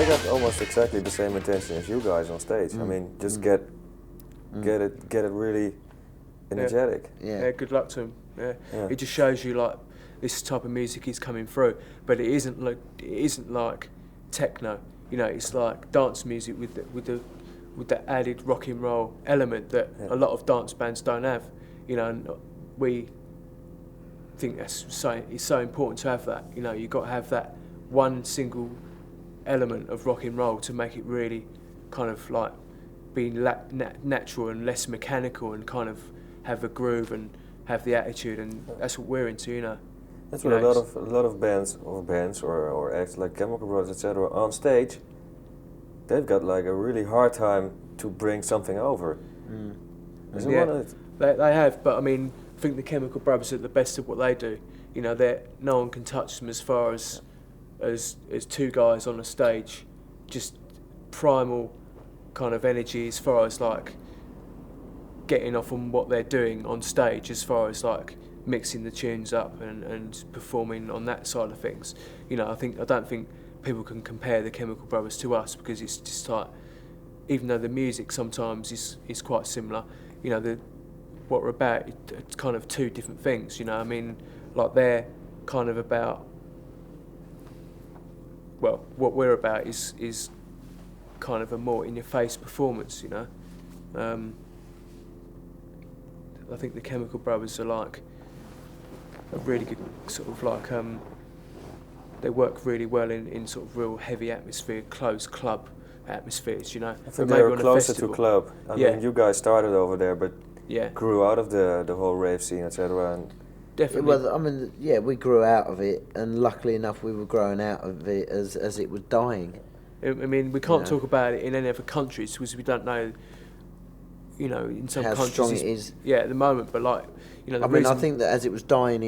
got almost exactly the same intention as you guys on stage. I mean, just get it really energetic. Yeah, good luck to him. Yeah. It just shows you like this type of music is coming through, but it isn't like techno. You know, it's like dance music with the added rock and roll element that a lot of dance bands don't have. You know, and we think it's so important to have that. You know, you've got to have that one single element of rock and roll to make it really kind of like being natural and less mechanical, and kind of have a groove and have the attitude, and that's what we're into, you know. That's what a lot of bands or acts like Chemical Brothers, etc. on stage, they've got like a really hard time to bring something over. They have, but I mean, I think the Chemical Brothers are the best at what they do. You know, no one can touch them as far as two guys on a stage, just primal kind of energy as far as like getting off on what they're doing on stage, as far as like mixing the tunes up and performing on that side of things. You know, I don't think people can compare the Chemical Brothers to us, because it's just like, even though the music sometimes is quite similar, you know, what we're about, it's kind of two different things, you know. I mean, like they're kind of about, well, what we're about is kind of a more in-your-face performance, you know. I think the Chemical Brothers are like a really good sort of like, they work really well in sort of real heavy atmosphere, closed club atmospheres, you know. I think they were closer to club. I mean, you guys started over there, but grew out of the whole rave scene, etc. And definitely. Well, I mean, yeah, we grew out of it, and luckily enough, we were growing out of it as it was dying. I mean, we can't talk about it in any other countries because we don't know, you know, in some countries strong it is. Yeah, at the moment, but like, you know, I think that as it was dying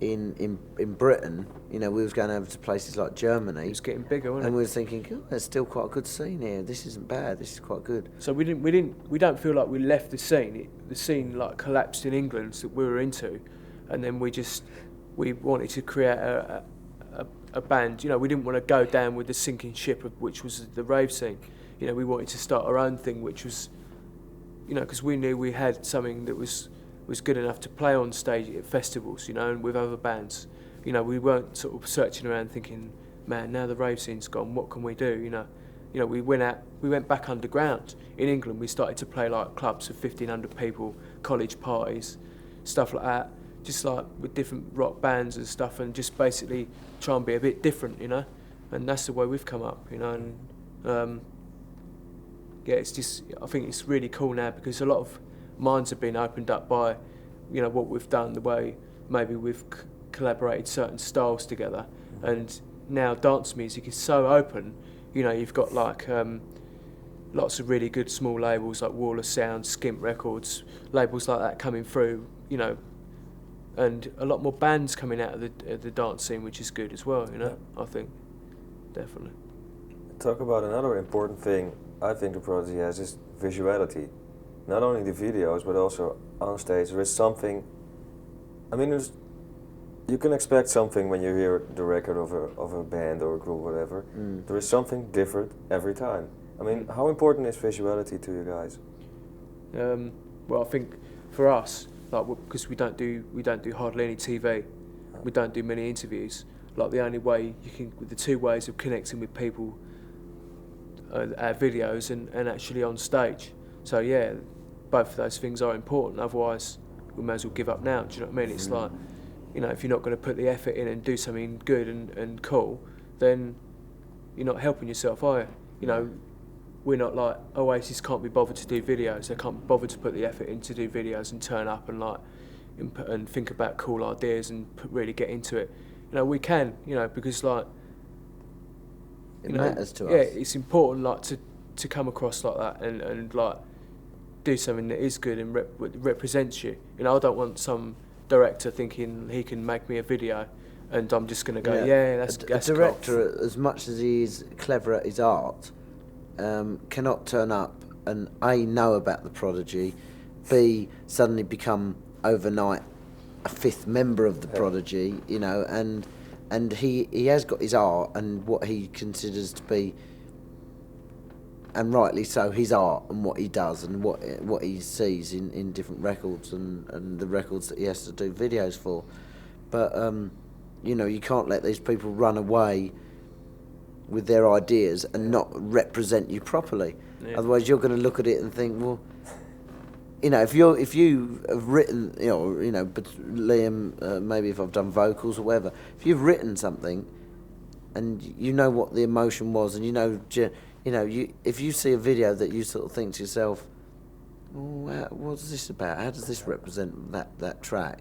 in Britain, you know, we was going over to places like Germany. It was getting bigger, wasn't it? And we was thinking, oh, there's still quite a good scene here. This isn't bad. This is quite good. So we don't feel like we left the scene. The scene like collapsed in England that we were into, and then we wanted to create a band. You know, we didn't want to go down with the sinking ship, which was the rave scene. You know, we wanted to start our own thing, which was, you know, because we knew we had something that was good enough to play on stage at festivals, you know, and with other bands. You know, we weren't sort of searching around thinking, man, now the rave scene's gone, what can we do, you know? You know, we went back underground. In England, we started to play like clubs of 1,500 people, college parties, stuff like that, just like with different rock bands and stuff, and just basically try and be a bit different, you know? And that's the way we've come up, you know, and yeah, it's just, I think it's really cool now because a lot of minds have been opened up by, you know, what we've done, the way maybe we've collaborated certain styles together, and now dance music is so open. You know, you've got like lots of really good small labels like Wall of Sound, Skimp Records, labels like that coming through, you know, and a lot more bands coming out of the dance scene, which is good as well, you know, I think, definitely. Talk about another important thing I think the Prodigy has is visuality. Not only the videos, but also on stage. There is something, I mean, you can expect something when you hear the record of a band or a group, whatever. There is something different every time. I mean, how important is visuality to you guys? Well, I think for us, like, because we don't do hardly any TV, we don't do many interviews. Like, the only way you can, the two ways of connecting with people, our videos and actually on stage. So yeah, both of those things are important. Otherwise, we may as well give up now. Do you know what I mean? It's like, you know, if you're not going to put the effort in and do something good and cool, then you're not helping yourself, are you? You know, we're not like Oasis can't be bothered to do videos. They can't be bothered to put the effort in to do videos and turn up and like and think about cool ideas and really get into it. You know, we can, you know, because like, it matters to us. Yeah, it's important like to come across like that and like do something that is good and represents you. You know, I don't want some director thinking he can make me a video and I'm just going to go, that's a director, cool. As much as he is clever at his art, cannot turn up and A, know about the Prodigy, B, suddenly become overnight a fifth member of the Prodigy, you know, and he has got his art and what he considers to be and rightly so, his art and what he does and what he sees in different records and the records that he has to do videos for. But you know, you can't let these people run away with their ideas and not represent you properly. Yeah. Otherwise, you're going to look at it and think, well, you know, if you have written, you know, but Liam, maybe if I've done vocals or whatever, if you've written something, and you know what the emotion was, and you know, if you see a video that you sort of think to yourself, well, what's this about? How does this represent that track?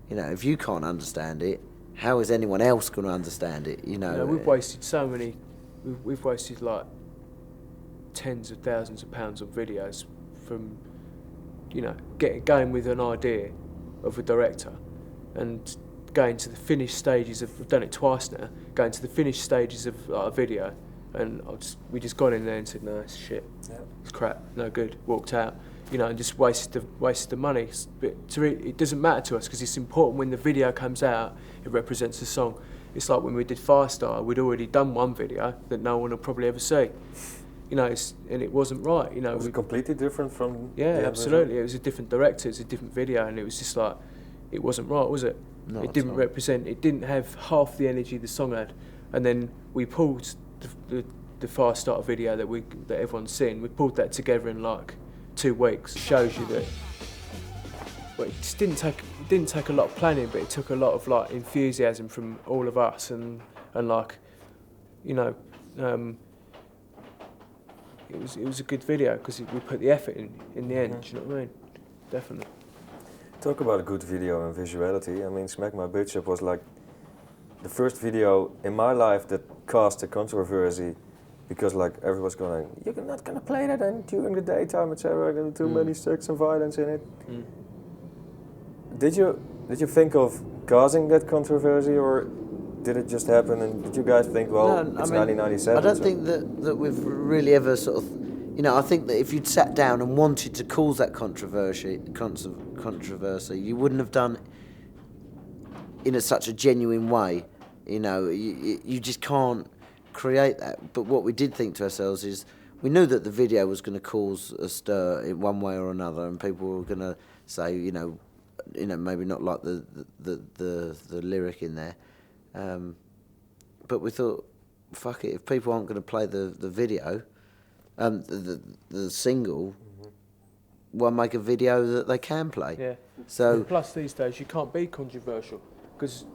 You know, if you can't understand it, how is anyone else going to understand it? You know, we've wasted so many. We've wasted like tens of thousands of pounds on videos from, you know, going with an idea of a director and going to the finished stages of, we've done it twice now, going to the finished stages of like, a video, and we just got in there and said, no, it's shit, it's crap, no good, walked out, you know, and just wasted the money. But it doesn't matter to us, because it's important when the video comes out, it represents the song. It's like when we did Firestarter, we'd already done one video that no one will probably ever see. You know, and it wasn't right. You know, was it completely different from? Yeah, absolutely. It was a different director. It was a different video, and it was just like, it wasn't right, was it? Not it didn't represent. It didn't have half the energy the song had. And then we pulled the Firestarter video that everyone's seen. We pulled that together in like 2 weeks. It shows you that. Well, it just didn't take a lot of planning, but it took a lot of like enthusiasm from all of us, and like, you know. It was a good video because we put the effort in the end. Do you know what I mean? Definitely. Talk about a good video and visuality. I mean, Smack My Bitch Up was like the first video in my life that caused a controversy, because like everyone's going, you're not gonna play that and during the daytime, etc. There's too many sex and violence in it. Did you think of causing that controversy, or did it just happen, and did you guys think, well, no, it's I mean, 1997? I don't think that we've really ever sort of, you know, I think that if you'd sat down and wanted to cause that controversy, you wouldn't have done in such a genuine way. You know, you just can't create that. But what we did think to ourselves is, we knew that the video was going to cause a stir in one way or another, and people were going to say, you know, maybe not like the lyric in there. But we thought, fuck it, if people aren't going to play the video, the single, why make a video that they can play? Yeah. So plus these days you can't be controversial, because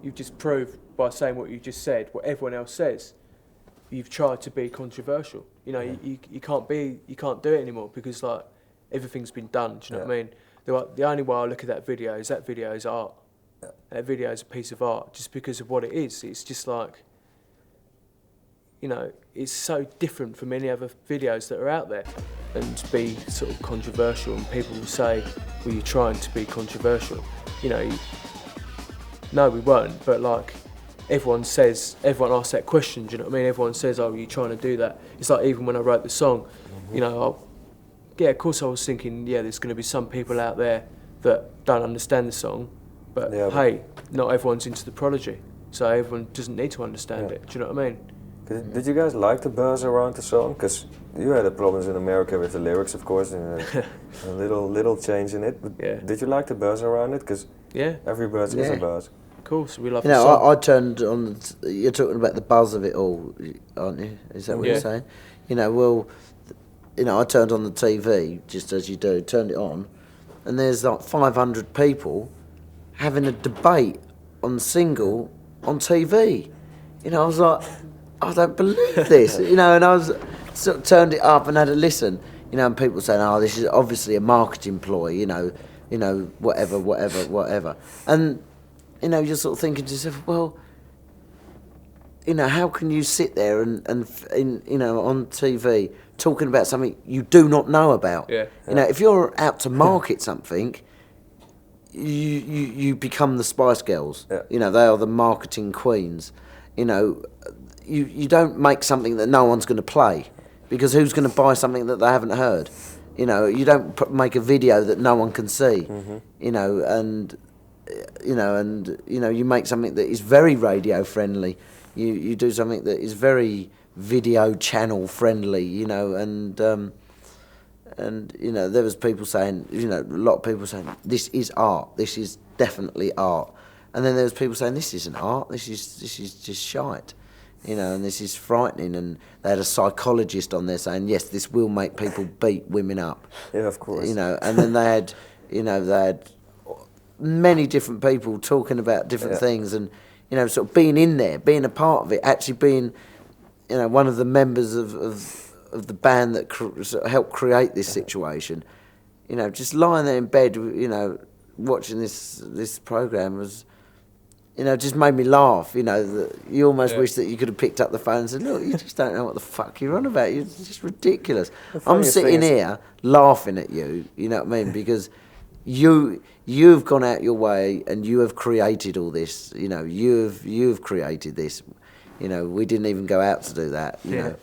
you've just proved by saying what you just said, what everyone else says, you've tried to be controversial. You know, you can't do it anymore, because like everything's been done. Do you know what I mean? The only way I look at that video is art. That video is a piece of art just because of what it is. It's just like, you know, it's so different from any other videos that are out there. And to be sort of controversial, and people will say, well, you're trying to be controversial. You know, no, we weren't, but like, everyone asks that question, do you know what I mean? Everyone says, oh, you're trying to do that. It's like, even when I wrote the song, you know, of course I was thinking, there's going to be some people out there that don't understand the song, but hey, not everyone's into the Prodigy, so everyone doesn't need to understand it. Do you know what I mean? Did you guys like the buzz around the song? Because you had problems in America with the lyrics, of course, and a little change in it. But did you like the buzz around it? Because every buzz is a buzz. Of course, we love the song. I turned on. You're talking about the buzz of it all, aren't you? Is that what you're saying? You know, well, you know, I turned on the TV just as you do. Turned it on, and there's like 500 people having a debate on the single on TV. You know, I was like, I don't believe this. You know, and I was sort of turned it up and had a listen. You know, and people saying, oh, this is obviously a marketing ploy. You know, whatever. And you know, you're sort of thinking to yourself, well, you know, how can you sit there and you know, on TV talking about something you do not know about? You know, if you're out to market something, you become the Spice Girls. You know, they are the marketing queens. You know, you don't make something that no one's going to play, because who's going to buy something that they haven't heard? You know, you don't make a video that no one can see. You know, and you make something that is very radio friendly. You do something that is very video channel friendly, you know, and you know, there was people saying, you know, a lot of people saying this is art, this is definitely art, and then there was people saying this isn't art, this is just shite, you know, and this is frightening. And they had a psychologist on there saying yes, this will make people beat women up. Yeah, of course. You know, and then they had, you know, many different people talking about different things, and you know, sort of being in there, being a part of it, actually being, you know, one of the members of the band that sort of helped create this situation. You know, just lying there in bed, you know, watching this program was, you know, just made me laugh. You know, you almost wish that you could have picked up the phone and said, "Look, you just don't know what the fuck you're on about. You're just ridiculous." I'm sitting here laughing at you. You know what I mean? Because you've gone out your way and you have created all this. You know, you've created this. You know, we didn't even go out to do that. You know,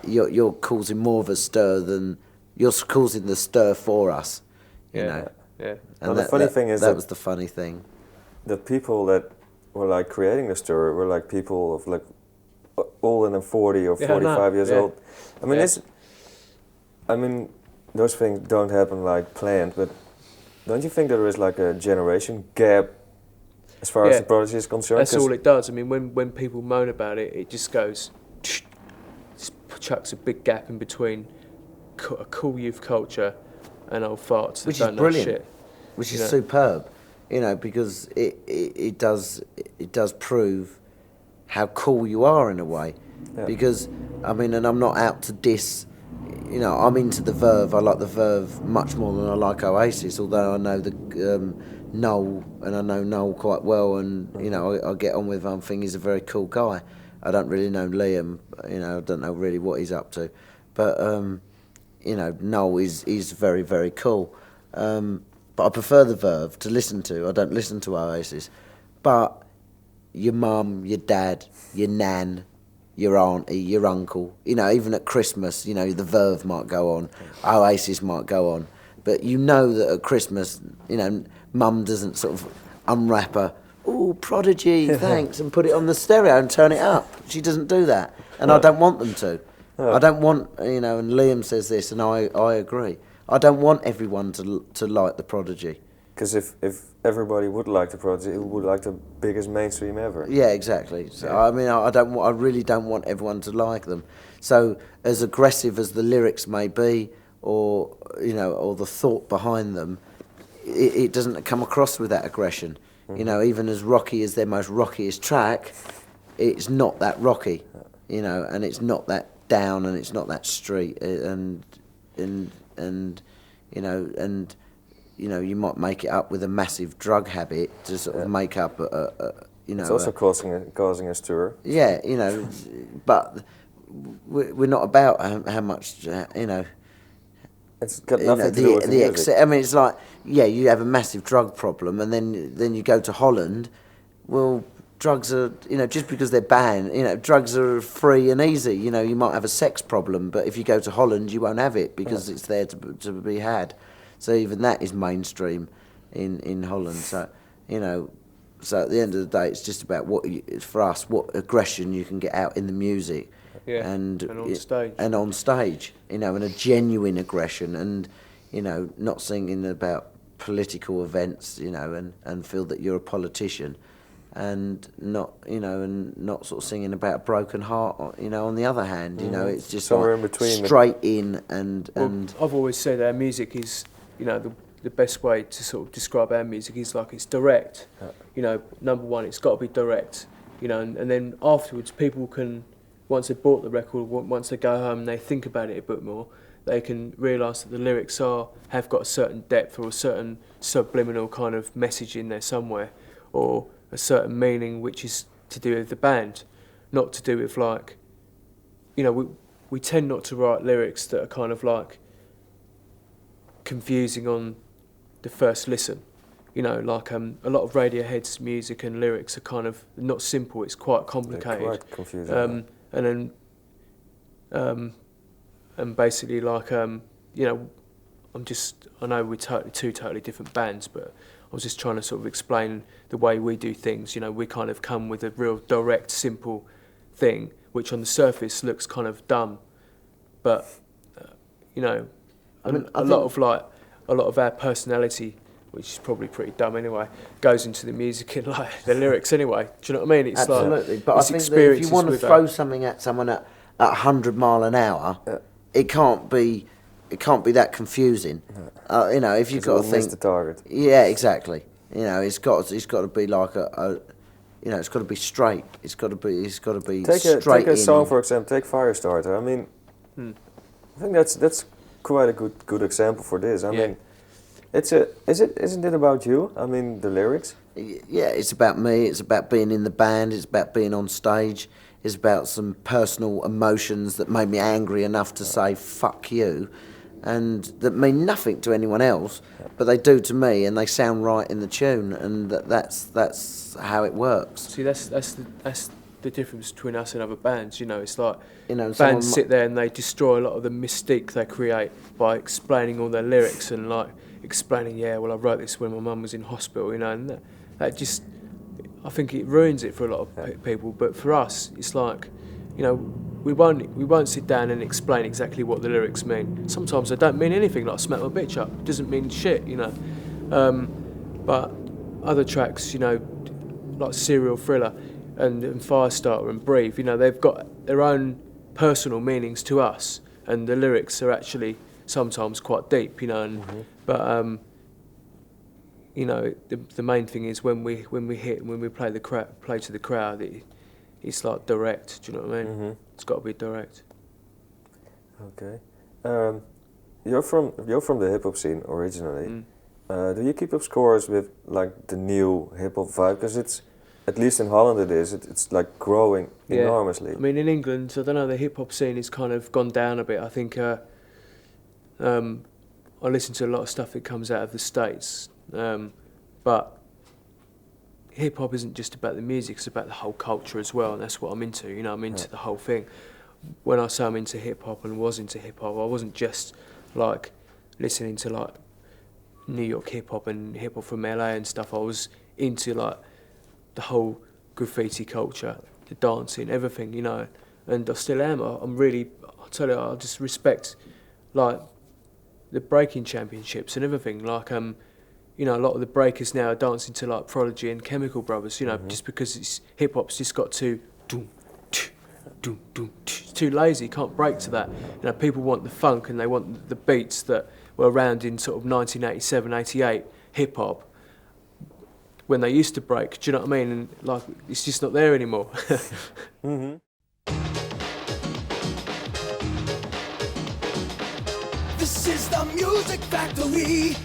you're causing more of a stir than you're causing the stir for us. You know. Yeah. And the funny thing is that was the funny thing. The people that were like creating the story were like people of like older than 40 or 45 years old. I mean, I mean, those things don't happen like planned, but don't you think there is like a generation gap as far as the Prodigy is concerned? That's all it does. I mean, when people moan about it, it just goes, just chucks a big gap in between a cool youth culture and old farts that don't know shit. Which is superb. You know, because it does prove how cool you are in a way. Yeah. Because, I mean, and I'm not out to diss, you know, I'm into the Verve. I like the Verve much more than I like Oasis, although I know the Noel, and I know Noel quite well, and, you know, I get on with him. I think he's a very cool guy. I don't really know Liam, you know, I don't know really what he's up to. But, you know, Noel is very, very cool. But I prefer the Verve to listen to. I don't listen to Oasis. But your mum, your dad, your nan, your auntie, your uncle, you know, even at Christmas, you know, the Verve might go on, Oasis might go on. But you know that at Christmas, you know, mum doesn't sort of unwrap a, "Ooh, Prodigy, thanks," and put it on the stereo and turn it up. She doesn't do that. And I don't want them to. I don't want, you know, and Liam says this, and I agree. I don't want everyone to like the Prodigy. Because if everybody would like the Prodigy, it would like the biggest mainstream ever. Yeah, exactly. So I mean, I really don't want everyone to like them. So as aggressive as the lyrics may be, or you know, or the thought behind them, it doesn't come across with that aggression. Mm-hmm. You know, even as rocky as their most rockiest track, it's not that rocky. You know, and it's not that down, and it's not that street, and you know, you might make it up with a massive drug habit to sort of make up you know. It's also causing a stir. Yeah, you know, but we're not about how much, you know. It's got nothing to do with the music. I mean, it's like, yeah, you have a massive drug problem, and then you go to Holland. Well, drugs are, you know, just because they're banned, you know, drugs are free and easy. You know, you might have a sex problem, but if you go to Holland, you won't have it because it's there to be had. So even that is mainstream in Holland. So, you know, so at the end of the day, it's just about for us, what aggression you can get out in the music. Yeah, and on stage. And on stage, you know, and a genuine aggression, and, you know, not singing about political events, you know, and feel that you're a politician. And not, you know, and not sort of singing about a broken heart, you know, on the other hand, you know, it's just somewhere like in between. Straight in and... I've always said our music is, you know, the best way to sort of describe our music is like it's direct. You know, number one, it's got to be direct, you know, and then afterwards people can, once they've bought the record, once they go home and they think about it a bit more, they can realise that the lyrics have got a certain depth or a certain subliminal kind of message in there somewhere, or a certain meaning which is to do with the band, not to do with like, you know, we tend not to write lyrics that are kind of like confusing on the first listen. You know, like a lot of Radiohead's music and lyrics are kind of not simple, it's quite complicated. They're quite confusing. And then, and basically like, you know, I know we're two totally different bands, but I was just trying to sort of explain the way we do things. You know, we kind of come with a real direct, simple thing, which on the surface looks kind of dumb, but you know, I mean, a lot of our personality, which is probably pretty dumb anyway, goes into the music and like the lyrics anyway. Do you know what I mean? It's absolutely. Like, but I it's think that if you want to experiences with throw something at someone at 100 mile an hour, it can't be that confusing. You know, if you've got to think, miss the target. yeah, exactly. You know, it's got to be like a you know, it's got to be straight. It's got to be Take straight a song in. for example. Take Firestarter. I mean, I think that's quite a good example for this. I mean, isn't it about you? I mean, the lyrics. Yeah, it's about me. It's about being in the band. It's about being on stage. It's about some personal emotions that made me angry enough to say "fuck you," and that mean nothing to anyone else, but they do to me, and they sound right in the tune, and that's how it works. See, that's the difference between us and other bands. You know, it's like, You know, bands sit there and they destroy a lot of the mystique they create by explaining all their lyrics and like explaining, yeah, well, I wrote this when my mum was in hospital, you know, and that just, I think it ruins it for a lot of people. But for us, it's like, you know, we won't sit down and explain exactly what the lyrics mean. Sometimes they don't mean anything, like "smack my bitch up" doesn't mean shit, you know. But other tracks, you know, like Serial Thriller and Firestarter and Breathe, you know, they've got their own personal meanings to us, and the lyrics are actually sometimes quite deep, you know. And but you know, the main thing is when we play to the crowd, it's like direct. Do you know what I mean? It's got to be direct. Okay. You're from the hip hop scene originally. Do you keep up scores with like the new hip hop vibe? Because it's, at least in Holland it is. It's like growing enormously. I mean, in England, I don't know, the hip hop scene has kind of gone down a bit. I think I listen to a lot of stuff that comes out of the States, but hip hop isn't just about the music; it's about the whole culture as well, and that's what I'm into. You know, I'm into the whole thing. When I say I'm into hip hop and was into hip hop, I wasn't just like listening to like New York hip hop and hip hop from LA and stuff. I was into like the whole graffiti culture, the dancing, everything, you know, and I still am. I'm really, I tell you, I just respect like the breaking championships and everything. Like you know, a lot of the breakers now are dancing to like Prodigy and Chemical Brothers, you know, just because it's hip hop's just got to it's too lazy, can't break to that. You know, people want the funk and they want the beats that were around in sort of 1987, 88 hip hop when they used to break. Do you know what I mean? And like, it's just not there anymore. This is the Music Factory.